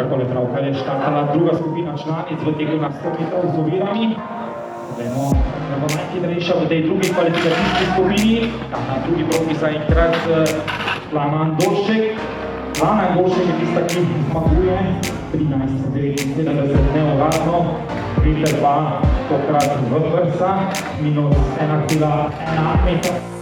Takole pravkar je štartala druga skupina članic v tegu na 100 metrov z ovirami. Vemo, da bo najhitrejša v tej drugi kvalifikacijski skupini. Na drugi progi zaenkrat Lana Andolšek. Lana Andolšek je tista, ki zmaguje 13:79 neuradno. Veter pa tokrat v prsa, minus 1,1 metra.